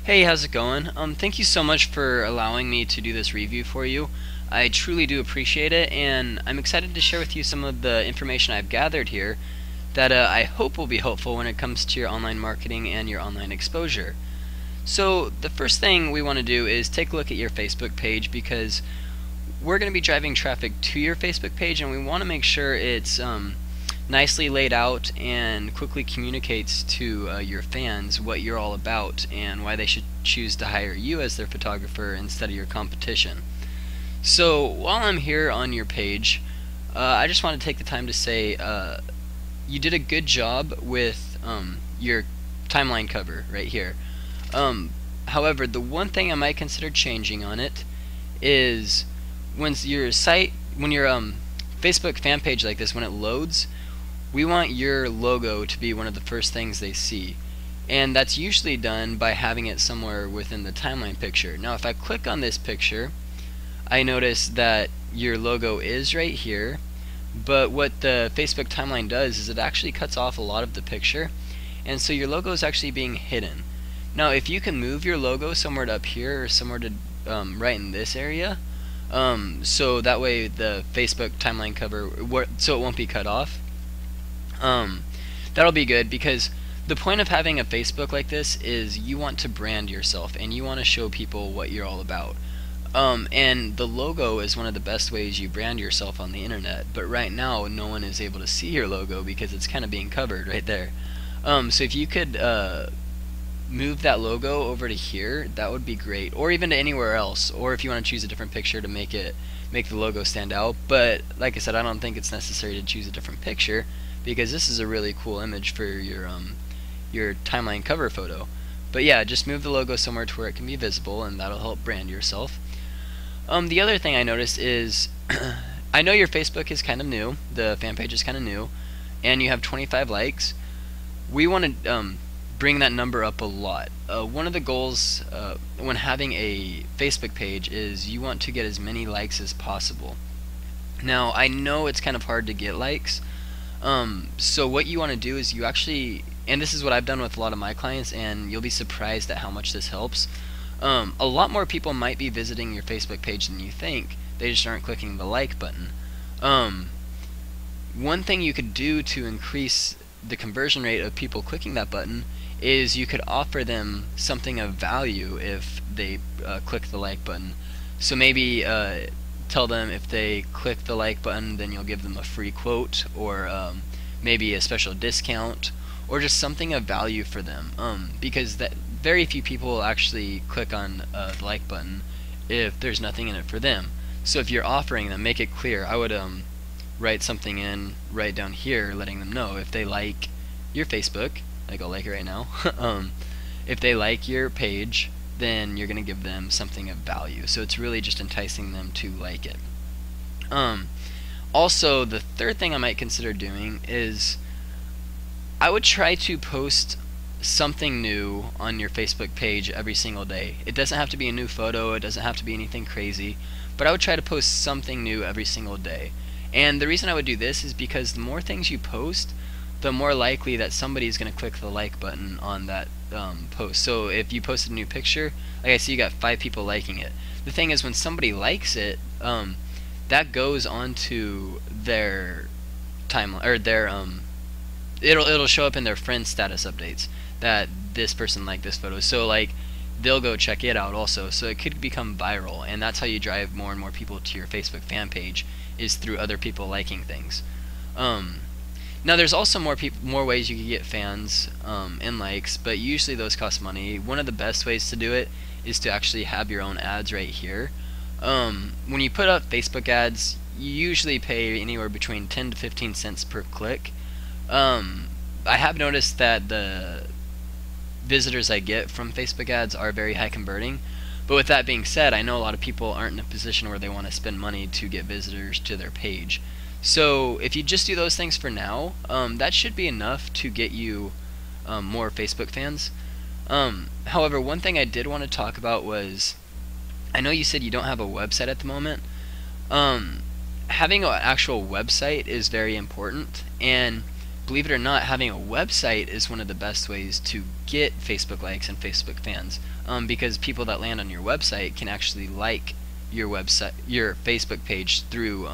Hey, how's it going? Thank you so much for allowing me to do this review for you. I truly do appreciate it, and I'm excited to share with you some of the information I've gathered here that I hope will be helpful when it comes to your online marketing and your online exposure. So the first thing we want to do is take a look at your Facebook page because we're going to be driving traffic to your Facebook page, and we want to make sure it's nicely laid out and quickly communicates to your fans what you're all about and why they should choose to hire you as their photographer instead of your competition. So while I'm here on your page, I just want to take the time to say you did a good job with your timeline cover right here. However, the one thing I might consider changing on it is when your Facebook fan page like this, when it loads, we want your logo to be one of the first things they see, and that's usually done by having it somewhere within the timeline picture. Now if I click on this picture, I notice that your logo is right here, but what the Facebook timeline does is it actually cuts off a lot of the picture, and so your logo is actually being hidden. Now if you can move your logo somewhere up here or somewhere to right in this area, so that way the Facebook timeline cover, so it won't be cut off, that'll be good, because the point of having a Facebook like this is you want to brand yourself and you want to show people what you're all about. And the logo is one of the best ways you brand yourself on the internet, but right now no one is able to see your logo because it's kind of being covered right there. So if you could move that logo over to here, that would be great, or even to anywhere else, or if you want to choose a different picture to make the logo stand out. But like I said, I don't think it's necessary to choose a different picture, because this is a really cool image for your timeline cover photo. But yeah, just move the logo somewhere to where it can be visible, and that'll help brand yourself. The other thing I noticed is I know your Facebook is kind of new, the fan page is kind of new, and you have 25 likes. We want to bring that number up a lot. One of the goals when having a Facebook page is you want to get as many likes as possible. Now I know it's kind of hard to get likes, so what you want to do is you actually, and this is what I've done with a lot of my clients, and you'll be surprised at how much this helps. A lot more people might be visiting your Facebook page than you think. They just aren't clicking the like button. One thing you could do to increase the conversion rate of people clicking that button is you could offer them something of value if they click the like button. So maybe tell them if they click the like button, then you'll give them a free quote, or maybe a special discount, or just something of value for them, because very few people will actually click on the like button if there's nothing in it for them. So if you're offering them, make it clear. I would write something in right down here letting them know if they like your Facebook, like I'll like it right now, if they like your page, then you're going to give them something of value. So it's really just enticing them to like it. Also, the third thing I might consider doing is I would try to post something new on your Facebook page every single day. It doesn't have to be a new photo, it doesn't have to be anything crazy, but I would try to post something new every single day. And the reason I would do this is because the more things you post, the more likely that somebody's going to click the like button on that post. So if you posted a new picture, like I see you got 5 people liking it. The thing is, when somebody likes it, that goes onto their timeline, or their it'll show up in their friend status updates that this person liked this photo. So like they'll go check it out also. So it could become viral, and that's how you drive more and more people to your Facebook fan page, is through other people liking things. Now there's also more ways you can get fans and likes, but usually those cost money. One of the best ways to do it is to actually have your own ads right here. When you put up Facebook ads, you usually pay anywhere between 10 to 15 cents per click. I have noticed that the visitors I get from Facebook ads are very high converting, but with that being said, I know a lot of people aren't in a position where they want to spend money to get visitors to their page. So if you just do those things for now, that should be enough to get you more Facebook fans. However, one thing I did want to talk about was, I know you said you don't have a website at the moment. Having an actual website is very important, and believe it or not, having a website is one of the best ways to get Facebook likes and Facebook fans, because people that land on your website can actually like your Facebook page through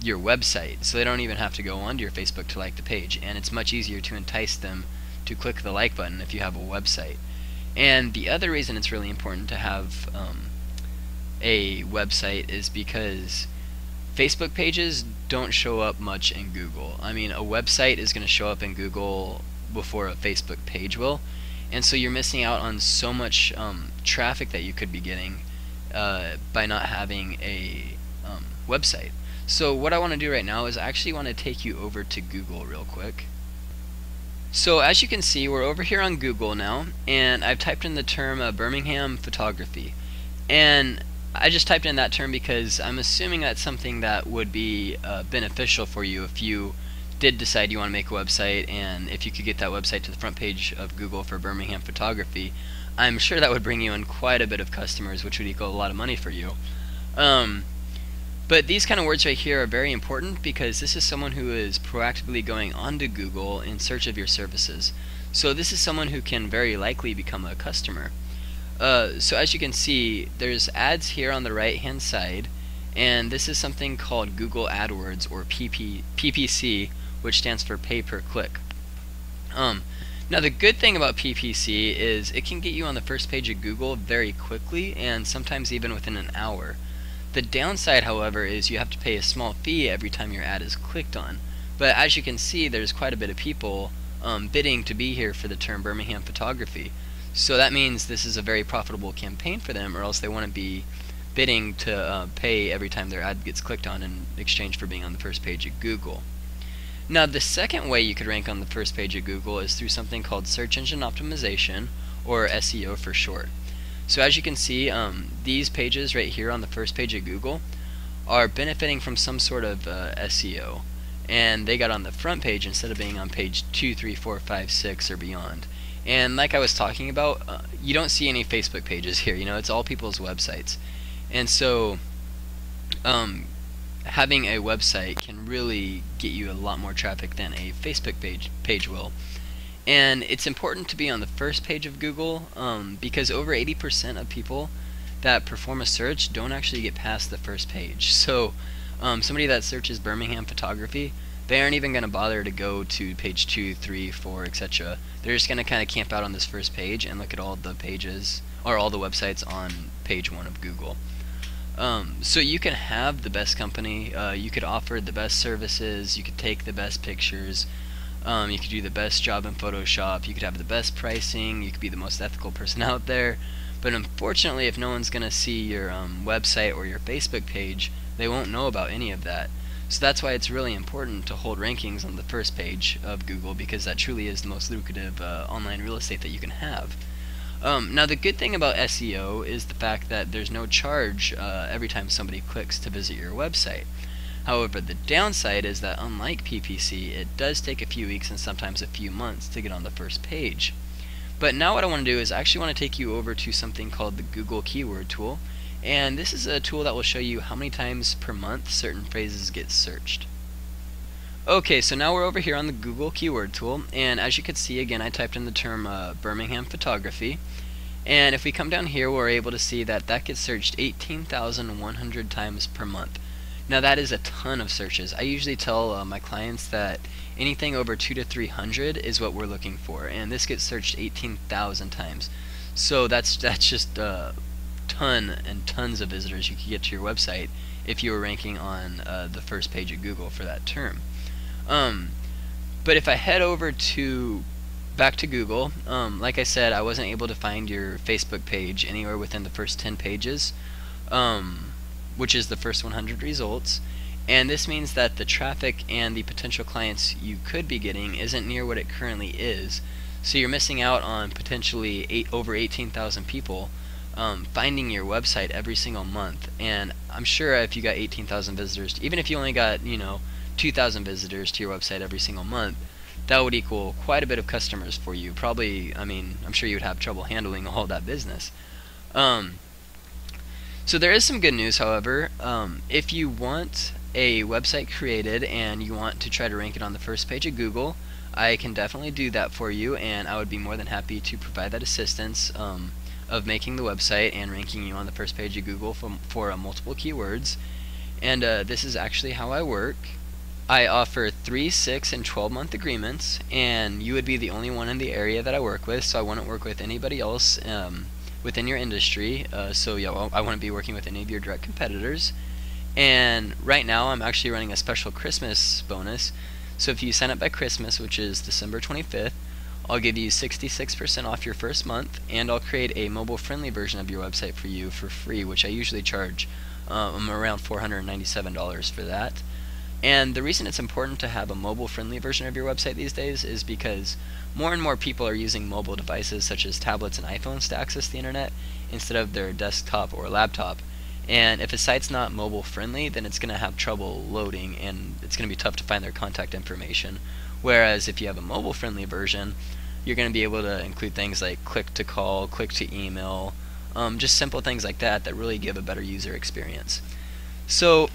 your website, so they don't even have to go onto your Facebook to like the page, and it's much easier to entice them to click the like button if you have a website. And the other reason it's really important to have a website is because Facebook pages don't show up much in Google. I mean, a website is going to show up in Google before a Facebook page will, and so you're missing out on so much traffic that you could be getting by not having a website. So what I want to do right now is I actually want to take you over to Google real quick. So as you can see, we're over here on Google now, and I've typed in the term Birmingham photography, and I just typed in that term because I'm assuming that's something that would be beneficial for you if you did decide you want to make a website, and if you could get that website to the front page of Google for Birmingham photography, I'm sure that would bring you in quite a bit of customers, which would equal a lot of money for you. But these kind of words right here are very important because this is someone who is proactively going onto Google in search of your services. So this is someone who can very likely become a customer. So as you can see, there's ads here on the right hand side, and this is something called Google AdWords, or PPC, which stands for pay per click. Now the good thing about PPC is it can get you on the first page of Google very quickly, and sometimes even within an hour. The downside, however, is you have to pay a small fee every time your ad is clicked on. But as you can see, there's quite a bit of people bidding to be here for the term Birmingham photography. So that means this is a very profitable campaign for them, or else they want to be bidding to pay every time their ad gets clicked on in exchange for being on the first page of Google. Now the second way you could rank on the first page of Google is through something called search engine optimization, or SEO for short. So as you can see, these pages right here on the first page of Google are benefiting from some sort of SEO, and they got on the front page instead of being on page 2, 3, 4, 5, 6 or beyond. And like I was talking about, you don't see any Facebook pages here, you know, it's all people's websites. And so having a website can really get you a lot more traffic than a Facebook page will. And it's important to be on the first page of Google because over 80% of people that perform a search don't actually get past the first page. So somebody that searches Birmingham photography, they aren't even going to bother to go to page 2, 3, 4, etc. They're just going to kind of camp out on this first page and look at all the pages, or all the websites on page 1 of Google. So you can have the best company, you could offer the best services, you could take the best pictures, you could do the best job in Photoshop, you could have the best pricing, you could be the most ethical person out there, but unfortunately if no one's going to see your website or your Facebook page, they won't know about any of that. So that's why it's really important to hold rankings on the first page of Google, because that truly is the most lucrative online real estate that you can have. Now the good thing about SEO is the fact that there's no charge every time somebody clicks to visit your website. However, the downside is that unlike PPC, it does take a few weeks and sometimes a few months to get on the first page. But now what I want to do is I actually want to take you over to something called the Google Keyword Tool, and this is a tool that will show you how many times per month certain phrases get searched. Okay, so now we're over here on the Google Keyword Tool, and as you can see, again, I typed in the term Birmingham photography, and if we come down here, we're able to see that that gets searched 18,100 times per month. Now that is a ton of searches. I usually tell my clients that anything over 200 to 300 is what we're looking for, and this gets searched 18,000 times. So that's just ton and tons of visitors you could get to your website if you were ranking on the first page of Google for that term. But if I head over to back to Google, like I said, I wasn't able to find your Facebook page anywhere within the first 10 pages, which is the first 100 results, and this means that the traffic and the potential clients you could be getting isn't near what it currently is. So you're missing out on potentially over 18,000 people finding your website every single month. And I'm sure if you got 18,000 visitors, even if you only got 2,000 visitors to your website every single month, that would equal quite a bit of customers for you. Probably, I'm sure you would have trouble handling all that business. So there is some good news, however. If you want a website created and you want to try to rank it on the first page of Google, I can definitely do that for you, and I would be more than happy to provide that assistance of making the website and ranking you on the first page of Google for multiple keywords. And this is actually how I work. I offer 3, 6, and 12-month agreements, and you would be the only one in the area that I work with, so I wouldn't work with anybody else within your industry. So yeah, well, I wouldn't be working with any of your direct competitors. And right now I'm actually running a special Christmas bonus. So if you sign up by Christmas, which is December 25th, I'll give you 66% off your first month, and I'll create a mobile-friendly version of your website for you for free, which I usually charge around $497 for that. And the reason it's important to have a mobile-friendly version of your website these days is because more and more people are using mobile devices such as tablets and iPhones to access the internet instead of their desktop or laptop. And if a site's not mobile friendly, then it's going to have trouble loading, and it's going to be tough to find their contact information. Whereas if you have a mobile friendly version, you're going to be able to include things like click to call, click to email, just simple things like that that really give a better user experience. So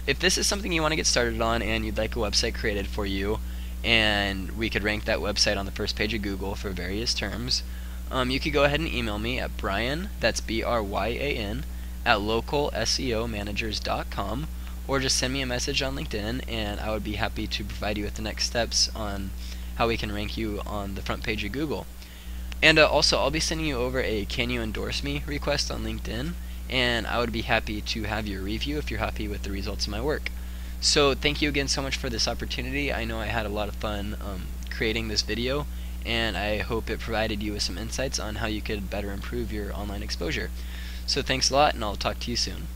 if this is something you want to get started on and you'd like a website created for you, and we could rank that website on the first page of Google for various terms, you could go ahead and email me at Brian, that's Bryan, at localseomanagers.com, or just send me a message on LinkedIn, and I would be happy to provide you with the next steps on how we can rank you on the front page of Google. And also, I'll be sending you over a "Can you endorse me" request on LinkedIn, and I would be happy to have your review if you're happy with the results of my work. So thank you again so much for this opportunity. I know I had a lot of fun creating this video, and I hope it provided you with some insights on how you could better improve your online exposure. So thanks a lot, and I'll talk to you soon.